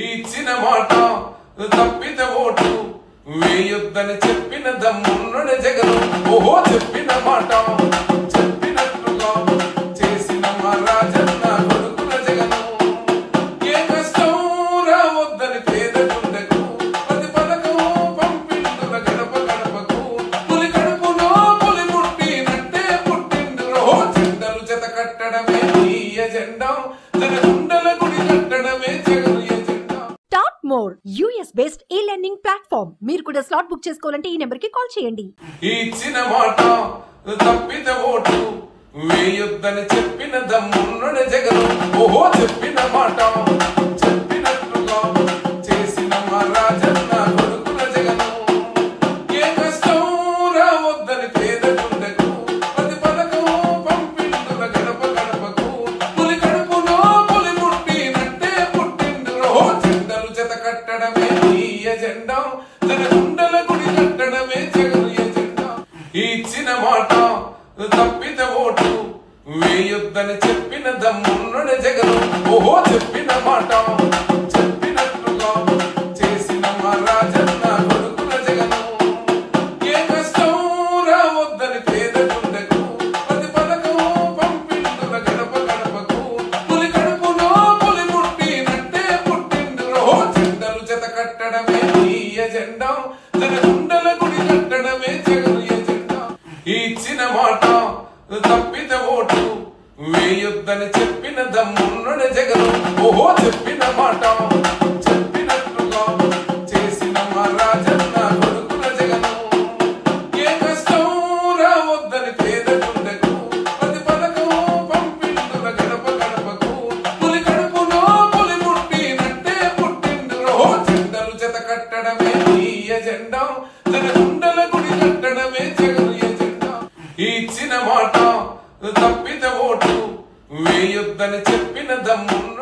ఇచ్చిన మాట తప్పితే ఓటు వేయొద్దని చెప్పిన దమ్మున్న జగను. ఓహో చెప్పిన మాట చెప్పినట్లుగా చేసిన మా రాజన్న కొడుకుల జగను. ఏ కష్టం రావద్దని పేద గుండెకు ప్రతి పథకం పంపిండుల గడప గడపకు. పులి కడుపులో పులి పుట్టినట్టే పుట్టిండురో. జెండలు జత కట్టడమే ఈ ఎజెండా, జన గుండెల గుడి కట్టడమే జగను agenda. Top more US based e-learning platform. మీరు కూడా స్లాట్ బుక్ చేసుకోవాలంటే ఈ నెంబర్ కి కాల్ చేయండి. ఇచ్చిన మాట తప్పితే ఓటు వేయొద్దని చెప్పిన దమ్మున్న జగను. ఓహో చెప్పిన మాట చెప్పినట్లుగా చేసిన మా రాజన్న కొడుకుల జగను. ఏ కష్టం రావద్దని పేద గుండెకు ప్రతి పథకం పంపిండుల గడప గడపకు. పులి కడుపులో పులి పుట్టినట్టే పుట్టిండురో. జెండలు జత కట్టడమే ఈ ఎజెండా, జన గుండెల గుడి కట్టడమే జగను ఎజెండా. ఇచ్చిన మాట తప్పితే ఓటు వేయొద్దని చెప్పిన దమ్మున్న జగను. ఓహో చెప్పిన మాట చెప్పినట్లుగా చేసిన మా రాజన్న కొడుకుల జగను. ఏ కష్టం రావద్దని పేద గుండెకు ప్రతి పథకం పంపిండుల గడప గడపకు. పులి కడుపులో పులి పుట్టినట్టే పుట్టిండురో. జెండలు జత కట్టడమే ఈ ఎజెండా, జన గుండెల గుడి కట్టడమే జగను ఎజెండా. ఇచ్చిన మాట తప్పితే ఓటు వేయొద్దని చెప్పిన దమ్మున్న జగను. ఓహో చెప్పిన మాట చెప్పినట్లుగా చేసిన మా రాజన్న కొడుకుల జగను. ఏ కష్టం రావద్దని పేద గుండెకు ప్రతి పథకం పంపిండుల గడప గడపకు. పులి కడుపులో పులి పుట్టినట్టే పుట్టిండురో. జెండలు జత కట్టడమే ఈ ఎజెండా, జన గుండెల గుడి కట్టడమే జగను ఎజెండా. ఇచ్చిన మాట తప్పితే ఓటు వేయొద్దని చెప్పిన దమ్మున్న